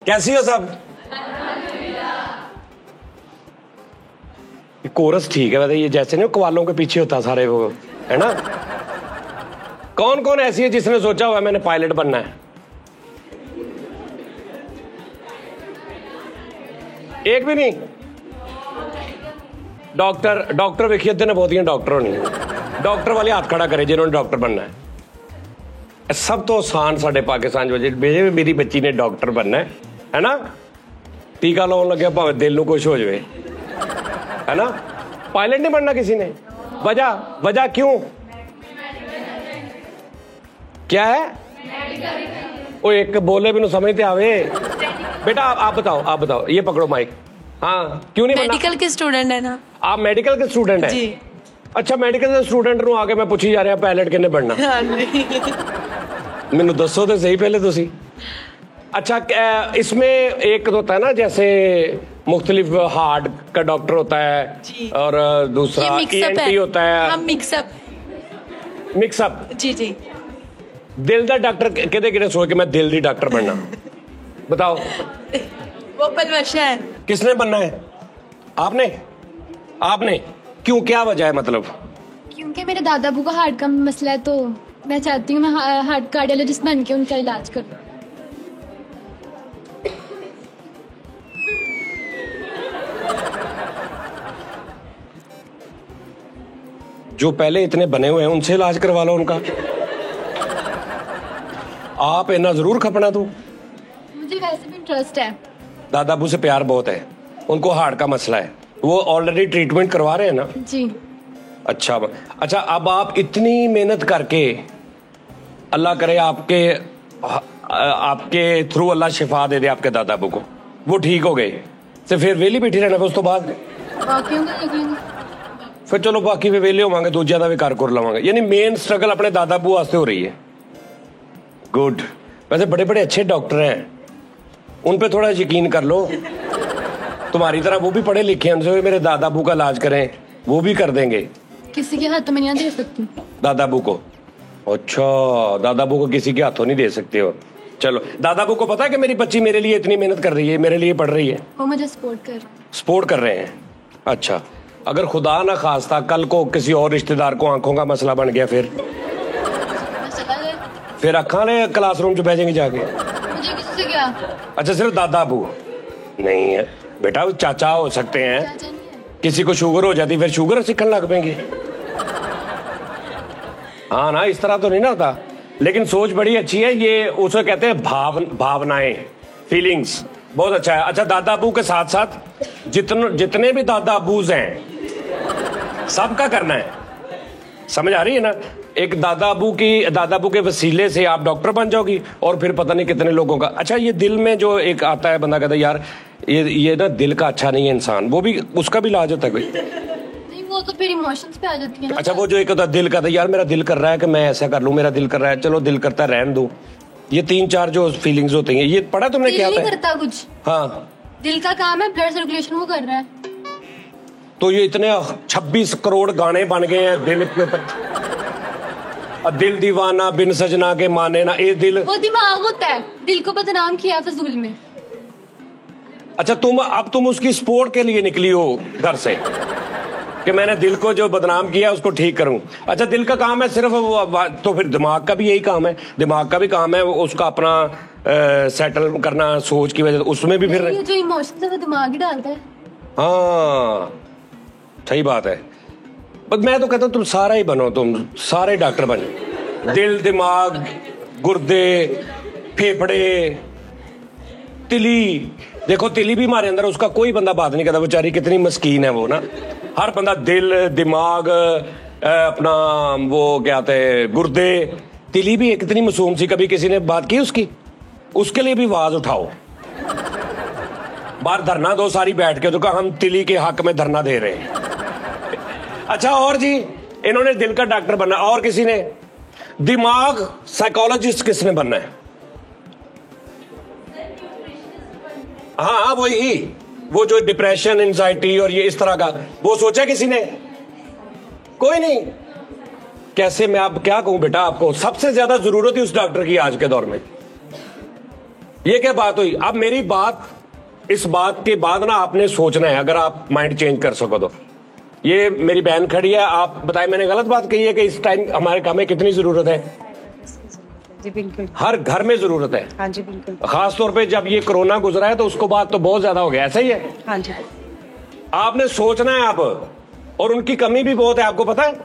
कैसी हो सब? कोरस ठीक है, ये जैसे नहीं कवालों के पीछे होता सारे वो, है ना? कौन कौन ऐसी है जिसने सोचा हुआ मैंने पायलट बनना है? एक भी नहीं? डॉक्टर वेखिए ने बहुत ही डॉक्टर होनी है। डॉक्टर वाले हाथ खड़ा करे जिन्होंने डॉक्टर बनना है। सब तो आसान साडे पाकिस्तान में मेरी बच्ची ने डॉक्टर बनना है ना? टीका लाने लगे भावे दिल में कुछ हो जाए, है ना? पायलट नहीं बनना किसी ने? वजह क्यों? क्या है? वो एक बोले भी समझते आवे। बेटा आप बताओ, ये पकड़ो माइक। हाँ, क्यों नहीं? मेडिकल के स्टूडेंट है ना आप? मेडिकल के स्टूडेंट है जी। अच्छा, मेडिकल के स्टूडेंट ਨੂੰ आके मैं पूछी जा रहा पायलट किन्ने बनना? मैनू दसो तो सही पहले तुसी। अच्छा, इसमें एक होता है ना, जैसे मुख्तलिफ हार्ट का डॉक्टर होता है और दूसरा ENT होता है। मिक्सअप जी। दिल का डॉक्टर किहदे सोच के मैं दिल दी डॉक्टर बनना? बताओ। वो पलवशा है। किसने बनना है? आपने क्यों, क्या वजह है मतलब? क्योंकि मेरे दादा अबू का हार्ट का मसला है, तो मैं चाहती हूँ मैं हार्ट कार्डियोलॉजिस्ट बन के उनका इलाज करूँ। जो पहले इतने बने हुए हैं उनसे इलाज करवा लो उनका। आप इतना जरूर खपना तू। मुझे वैसे भी इंटरेस्ट है। दादा अबू से प्यार बहुत है, उनको हार्ट का मसला है, वो ऑलरेडी ट्रीटमेंट करवा रहे हैं ना? जी। अच्छा, अब आप इतनी मेहनत करके, अल्लाह करे आपके थ्रू अल्लाह शिफा दे दे आपके दादा अबू को, वो ठीक हो गए तो फिर वेली बैठी रहना उस तो बाद? फिर चलो बाकी भी वेले होवांगे, दूजिया का भी कर लवांगे। यानी मेन स्ट्रगल अपने दादा अबू वास्ते हो रही है। गुड। वैसे बड़े बड़े अच्छे डॉक्टर हैं, उन पे थोड़ा यकीन कर लो। तुम्हारी तरह वो भी पढ़े लिखे हैं, उनसे मेरे दादा अबू का इलाज करें, वो भी कर देंगे। किसी के हाथों में नहीं दे सकती दादा अबू को? अच्छा, दादा अबू को किसी के हाथों नहीं दे सकते हो? चलो, दादा अबू को पता है कि मेरी बच्ची मेरे लिए इतनी मेहनत कर रही है, मेरे लिए पढ़ रही है? वो मुझे सपोर्ट कर रहे हैं। अच्छा, अगर खुदा ना खास्ता कल को किसी और रिश्तेदार को आंखों का मसला बन गया, फिर अखा ने क्लासरूम च बह जाएंगे जाके? मुझे किसी से क्या? अच्छा, सिर्फ दादा अबू नहीं है बेटा, वो चाचा हो सकते हैं। किसी को शुगर हो जाती फिर शुगर सीखने लग पेंगे। हाँ ना, इस तरह तो नहीं ना होता। लेकिन सोच बड़ी अच्छी है ये, उसे कहते हैं भावनाएं, फीलिंग्स, बहुत अच्छा है। अच्छा, दादा अबू के साथ साथ जितने भी दादा अबूज हैं सबका करना है, समझ आ रही है ना? एक दादा अबू के वसीले से आप डॉक्टर बन जाओगी और फिर पता नहीं कितने लोगों का। अच्छा, ये दिल में जो एक आता है, बंदा कहता है यार ये ना दिल का अच्छा नहीं है इंसान, वो भी, उसका भी इलाज होता है कोई? नहीं, वो तो फिर इमोशंस पे आ जाती है ना। अच्छा, वो जो एक होता है दिल का, यार मेरा दिल कर रहा है कि मैं ऐसा कर लूं, मेरा दिल कर रहा है, चलो दिल करता है रहने दो, ये 3-4 जो फीलिंग्स होती हैं, ये पढ़ा तुमने क्या होता है? करता कुछ। हाँ, दिल का काम है, ब्लड सर्कुलेशन वो कर रहा है। तो ये इतने 26 करोड़ गाने बन गए हैं दिल के ऊपर। दिल दीवाना बिन सजना के माने ना, ये दिल, वो दिमाग होता है, दिल को बदनाम किया फजूल में। अच्छा, तुम उसकी सपोर्ट के लिए निकली हो घर से कि मैंने दिल को जो बदनाम किया उसको ठीक करूं। अच्छा, दिल का काम है सिर्फ तो फिर दिमाग का भी यही काम है? दिमाग का भी काम है उसका अपना सेटल करना सोच की वजह से, उसमें भी फिर ये जो इमोशंस है वो दिमाग ही डालता है। हाँ, सही बात है। बस मैं तो कहता हूँ तुम सारा ही बनो, तुम सारे डॉक्टर बनो, दिल, दिमाग, गुर्दे, फेफड़े, तिली। देखो, तिली भी हमारे अंदर, उसका कोई बंदा बात नहीं करता, बेचारी कितनी मस्कीन है वो ना। हर बंदा दिल, दिमाग, अपना वो क्या कहते हैं गुर्दे, तिली भी कितनी मासूम सी। कभी किसी ने बात की उसके लिए भी आवाज उठाओ, बाहर धरना दो सारी बैठ के, तो कहा हम तिली के हक में धरना दे रहे हैं। अच्छा, और जी, इन्होंने दिल का डॉक्टर बनना, और किसी ने दिमाग साइकोलॉजिस्ट किसने बनना है? हाँ, वही, वो जो डिप्रेशन, एंजाइटी और ये इस तरह का, वो सोचा किसी ने? कोई नहीं। कैसे, मैं अब क्या कहूं बेटा, आपको सबसे ज्यादा जरूरत है उस डॉक्टर की आज के दौर में। ये क्या बात हुई? अब मेरी बात, इस बात के बाद ना आपने सोचना है, अगर आप माइंड चेंज कर सको तो। ये मेरी बहन खड़ी है, आप बताएं मैंने गलत बात कही है कि इस टाइम हमारे हमें कितनी जरूरत है? जी बिल्कुल, हर घर में जरूरत है। हाँ जी बिल्कुल, खास तौर पे जब ये कोरोना गुजरा है तो उसको बाद तो बहुत ज्यादा हो गया, ऐसा ही है? हाँ जी। आपने सोचना है आप, और उनकी कमी भी बहुत है, आपको पता है?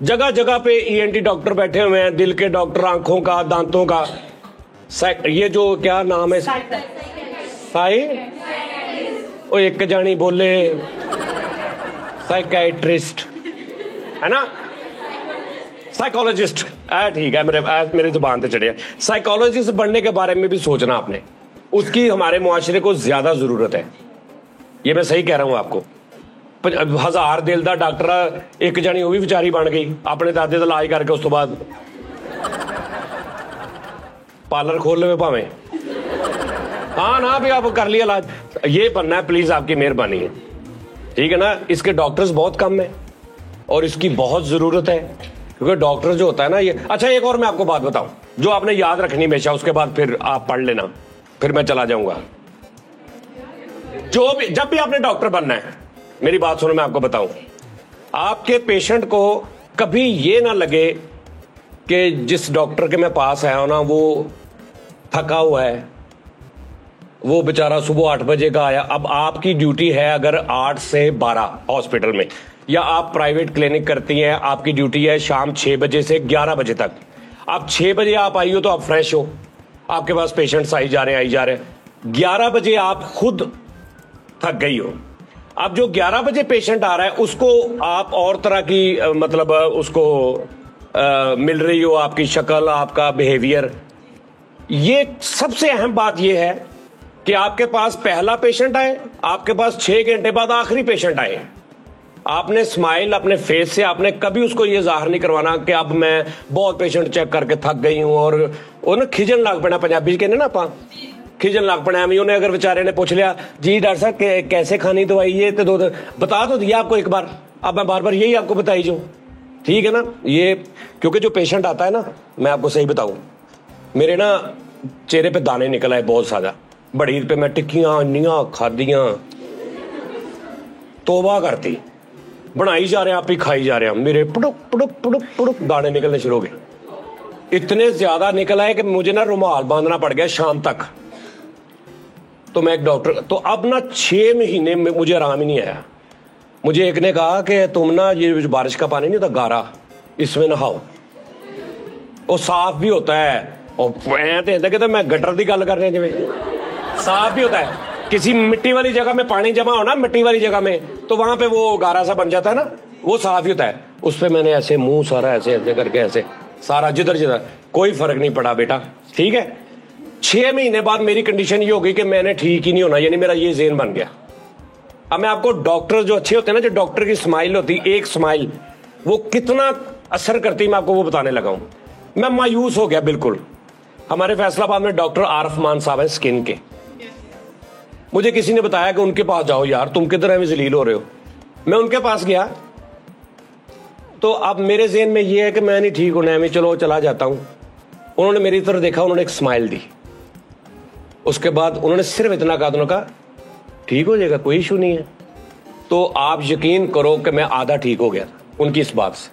जगह जगह पे ईएनटी डॉक्टर बैठे हुए हैं, दिल के डॉक्टर, आंखों का, दांतों का, ये जो क्या नाम है, साई, ओ एक जानी बोले साइकाइट्रिस्ट है ना, साइकोलॉजिस्ट, ठीक है, मेरे जुबान पे चढ़िया। साइकोलॉजिस्ट बनने के बारे में भी सोचना आपने, उसकी हमारे मुआशरे को ज्यादा जरूरत है। ये मैं सही कह रहा हूं आपको। 1000 दिल दा डॉक्टर एक जनी वो भी बेचारी बन गई, अपने दादे का इलाज करके उस तो बाद पार्लर खोल ले भावें। हाँ ना भी आप कर लिया इलाज, ये बनना है, प्लीज आपकी मेहरबानी है, ठीक है ना। इसके डॉक्टर्स बहुत कम है और इसकी बहुत जरूरत है, क्योंकि डॉक्टर जो होता है ना ये। अच्छा एक और मैं आपको बात बताऊं जो आपने याद रखनी हमेशा, उसके बाद फिर आप पढ़ लेना, फिर मैं चला जाऊंगा। जब भी आपने डॉक्टर बनना है, मेरी बात सुनो, मैं आपको बताऊं, आपके पेशेंट को कभी ये ना लगे कि जिस डॉक्टर के मैं पास आया हूं ना वो थका हुआ है, वो बेचारा सुबह 8 बजे का आया। अब आपकी ड्यूटी है अगर 8 से 12 हॉस्पिटल में, या आप प्राइवेट क्लिनिक करती हैं, आपकी ड्यूटी है शाम 6 बजे से 11 बजे तक। आप 6 बजे आप आई हो तो आप फ्रेश हो, आपके पास पेशेंट्स आई जा रहे हैं। 11 बजे आप खुद थक गई हो। अब जो 11 बजे पेशेंट आ रहा है उसको आप और तरह की मतलब उसको मिल रही हो, आपकी शक्ल, आपका बिहेवियर। ये सबसे अहम बात यह है कि आपके पास पहला पेशेंट आए, आपके पास 6 घंटे बाद आखिरी पेशेंट आए, आपने स्माइल अपने फेस से, आपने कभी उसको ये जाहिर नहीं करवाना कि अब मैं बहुत पेशेंट चेक करके थक गई हूं, और ना खिजन लग पड़ा, पंजाबी कहने ना आप, खिजन लग पड़ा। उन्हें अगर बेचारे ने पूछ लिया जी डॉक्टर साहब कैसे खानी दवाई, ये तो दो बता तो दिया आपको एक बार, अब मैं बार बार यही आपको बताई जो, ठीक है ना। ये क्योंकि जो पेशेंट आता है ना, मैं आपको सही बताऊं, मेरे ना चेहरे पे दाने निकल आए बहुत ज्यादा। बड़ी पे मैं टिक्कियां इन्नियां खादियां, तोबा करती, बनाई जा रहे हैं आप ही खाई जा रहे हैं, मेरे पुड़ुक पुड़ुक पुड़ुक पुड़ुक दाने निकलने शुरू हो गए। इतने ज्यादा निकल आए कि मुझे ना रुमाल बांधना पड़ गया शाम तक। तो मैं एक डॉक्टर, तो अब ना 6 महीने में मुझे आराम ही नहीं आया। मुझे एक ने कहा कि तुम ना ये बारिश का पानी नहीं होता गारा, इसमें नहाओ, वो साफ भी होता है। और ऐसे कि तो मैं गटर की गल कर रहा जिवें, साफ भी होता है। किसी मिट्टी वाली जगह में पानी जमा हो ना, मिट्टी वाली जगह में, तो वहां पे वो गारा सा बन जाता है ना, वो साफ ही होता है। उस पर मैंने ऐसे मुंह सारा ऐसे ऐसे करके ऐसे सारा जिधर जिधर, कोई फर्क नहीं पड़ा बेटा, ठीक है। 6 महीने बाद मेरी कंडीशन ये हो गई कि मैंने ठीक ही नहीं होना, यानी मेरा ये ज़हन बन गया। अब मैं आपको, डॉक्टर जो अच्छे होते हैं ना, जो डॉक्टर की स्माइल होती है, एक स्माइल वो कितना असर करती है, मैं आपको वो बताने लगा हूं। मैं मायूस हो गया बिल्कुल। हमारे फैसलाबाद में डॉक्टर आरफ मान साहब है स्किन के, मुझे किसी ने बताया कि उनके पास जाओ यार, तुम किधर है जलील हो रहे हो। मैं उनके पास गया, तो अब मेरे ज़हन में ये है कि मैं नहीं ठीक होना है, मैं चलो चला जाता हूं। उन्होंने मेरी तरफ देखा, उन्होंने एक स्माइल दी, उसके बाद उन्होंने सिर्फ इतना कहा, उन्होंने कहा ठीक हो जाएगा, कोई इशू नहीं है। तो आप यकीन करो कि मैं आधा ठीक हो गया उनकी इस बात से।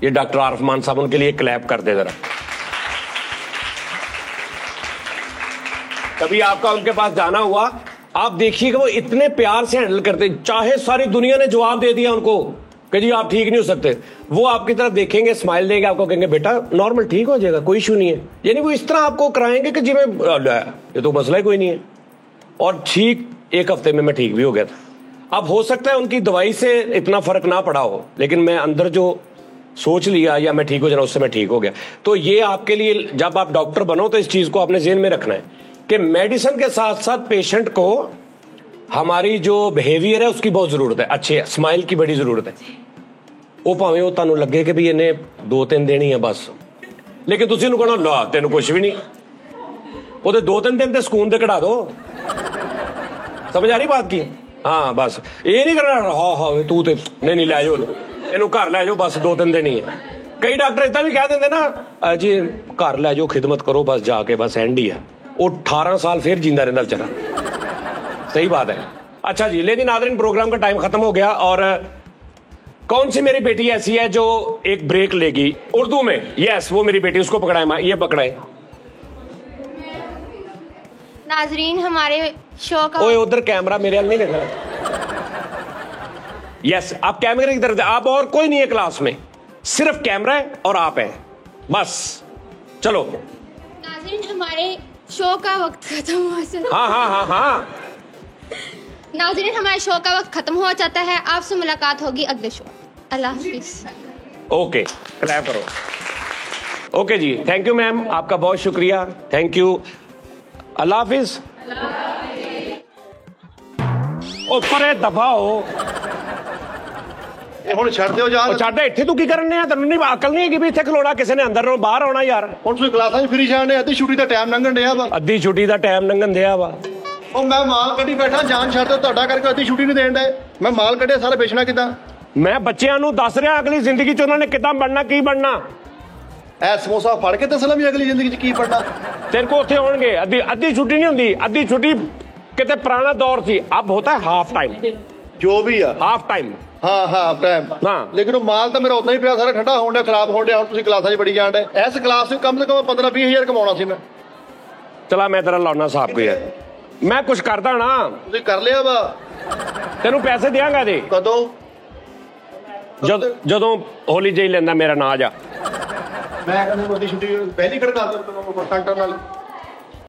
ये डॉक्टर आरफ मान साहब, उनके लिए क्लैप कर दे जरा। कभी आपका उनके पास जाना हुआ, आप देखिएगा वो इतने प्यार से हैंडल करते, चाहे सारी दुनिया ने जवाब दे दिया उनको कि जी आप ठीक नहीं हो सकते, वो आपकी तरफ देखेंगे, स्माइल देंगे, आपको कहेंगे बेटा नॉर्मल ठीक हो जाएगा, कोई इशू नहीं है। यानी वो इस तरह आपको कराएंगे कि जी मैं, ये तो मसला ही कोई नहीं है। और ठीक 1 हफ्ते में मैं ठीक भी हो गया था। अब हो सकता है उनकी दवाई से इतना फर्क ना पड़ा हो, लेकिन मैं अंदर जो सोच लिया या मैं ठीक हो जाना, उससे मैं ठीक हो गया। तो ये आपके लिए, जब आप डॉक्टर बनो तो इस चीज को आपने ज़हन में रखना है कि मेडिसिन के साथ साथ पेशेंट को हमारी जो बिहेवियर है उसकी बहुत जरूरत है, अच्छे स्माइल की बड़ी जरूरत है। वो भावें वो तुहानू लगे कि भी इन्हें 2-3 दिन ही है बस, लेकिन तुसीं कहना ला तेन कुछ भी नहीं, वो 2-3 दिन ते सुकून ते कढ़ा दो। समझ आ रही बात की? हाँ बस ये नहीं करना हाँ तू ते नहीं लै जाओ, इनू घर लै जाओ, बस 2-3 दिन ही है। कई डॉक्टर इतना भी कह देंगे ना जी घर लै जाओ, खिदमत करो बस जाके, बस एंड ही है, वो 18 साल फिर जींदा रहता बेचारा। सही बात है। अच्छा जी, लेकिन नाज़रीन प्रोग्राम का टाइम खत्म हो गया और कौन सी मेरी बेटी ऐसी है जो एक ब्रेक लेगी उर्दू में? यस, वो मेरी बेटी, उसको पकड़ाए माँ, ये पकड़ाए। नाजरीन हमारे शो का ओए उधर कैमरा मेरे हाल नहीं देखना। यस, आप कैमरे की तरफ, आप और कोई नहीं है क्लास में, सिर्फ कैमरा है और आप हैं बस। चलो नाजरीन हमारे शो का वक्त खत्म हुआ सर। हाँ हाँ हाँ हाँ। नाजरीन हमारे शो का वक्त खत्म हो जाता है, आपसे मुलाकात होगी अगले शो। अल्लाह हाफिज। ओके, क्लैप करो। ओके जी, थैंक यू मैम, आपका बहुत शुक्रिया, थैंक यू। अल्लाह हाफिज। ऊपर दफा हो ਹੁਣ ਛੱਡ ਦਿਓ ਜਾਨ। ਛੱਡ ਇੱਥੇ ਤੂੰ ਕੀ ਕਰਨ ਆ? ਤੈਨੂੰ ਨਹੀਂ ਅਕਲ ਨਹੀਂ ਹੈਗੀ ਵੀ ਇੱਥੇ ਖਲੋੜਾ ਕਿਸੇ ਨੇ ਅੰਦਰ ਨੂੰ ਬਾਹਰ ਆਉਣਾ ਯਾਰ। ਹੁਣ ਤੁਸੀਂ ਕਲਾਸਾਂ 'ਚ ਫਿਰੀ ਜਾਣਦੇ, ਅੱਧੀ ਛੁੱਟੀ ਦਾ ਟਾਈਮ ਲੰਘਣ ਡਿਆ ਵਾ। ਅੱਧੀ ਛੁੱਟੀ ਦਾ ਟਾਈਮ ਲੰਘਣ ਦਿਆ ਵਾ। ਉਹ ਮੈਂ ਮਾਲ ਕੱਢੀ ਬੈਠਾ, ਜਾਨ ਛੱਡ ਦਿਓ, ਤੁਹਾਡਾ ਕਰਕੇ ਅੱਧੀ ਛੁੱਟੀ ਨਹੀਂ ਦੇਣ ਡਏ। ਮੈਂ ਮਾਲ ਕੱਢਿਆ, ਸਾਰਾ ਵੇਚਣਾ ਕਿੱਦਾਂ? ਮੈਂ ਬੱਚਿਆਂ ਨੂੰ ਦੱਸ ਰਿਹਾ ਅਗਲੀ ਜ਼ਿੰਦਗੀ 'ਚ ਉਹਨਾਂ ਨੇ ਕਿੱਦਾਂ ਬਣਨਾ, ਕੀ ਬਣਨਾ। ਐ ਸਮੋਸਾ ਫੜ ਕੇ ਦੱਸਣਾ ਵੀ ਅਗਲੀ ਜ਼ਿੰਦਗੀ 'ਚ ਕੀ ਪੜਨਾ। ਤੇਰੇ ਕੋ ਉੱਥੇ ਹੋਣਗੇ। ਅੱਧੀ ਛੁੱਟੀ ਨਹੀਂ ਹੁੰਦੀ, ਅੱਧੀ ਛੁੱਟੀ ਕਿਤੇ ਪੁਰਾਣਾ ਦੌਰ ਸੀ, ਅਬ ਹੋਤਾ ਹੈ ਹਾਫ ਟਾइम। ਜੋ ਵੀ ਆ ਹਾਫ ਟਾइम। ਹਾਂ ਹਾਂ ਟਾਈਮ। ਹਾਂ, ਲੇਕਿਨ ਉਹ ਮਾਲ ਤਾਂ ਮੇਰਾ ਉਦਾਂ ਹੀ ਪਿਆ, ਸਾਰਾ ਠੰਡਾ ਹੋਣ ਡਿਆ, ਖਰਾਬ ਹੋਣ ਡਿਆ। ਹੁਣ ਤੁਸੀਂ ਕਲਾਸਾਂ 'ਚ ਬੜੀ ਜਾਣ ਡਏ। ਇਸ ਕਲਾਸ 'ਚ ਕਮ ਸੇ ਕਮ 15-20 ਹਜ਼ਾਰ ਕਮਾਉਣਾ ਸੀ ਮੈਂ। ਚਲਾ ਮੈਂ ਤੇਰਾ ਲਾਉਣਾ ਹਿਸਾਬ ਕੋਈ ਹੈ। ਮੈਂ ਕੁਛ ਕਰਦਾ ਨਾ, ਤੁਸੀਂ ਕਰ ਲਿਆ ਵਾ। ਤੈਨੂੰ ਪੈਸੇ ਦਿਆਂਗਾ ਜੀ ਕਦੋਂ? ਜਦੋਂ ਹੋਲੀ ਜਈ ਲੈਂਦਾ ਮੇਰਾ ਨਾਂ ਜਾ। ਮੈਂ ਕਹਿੰਦਾ ਅੱਧੀ ਛੁੱਟੀ ਪਹਿਲੀ ਖੜਕਾ ਦਿੰਦਾ ਕੰਟਰ ਨਾਲ।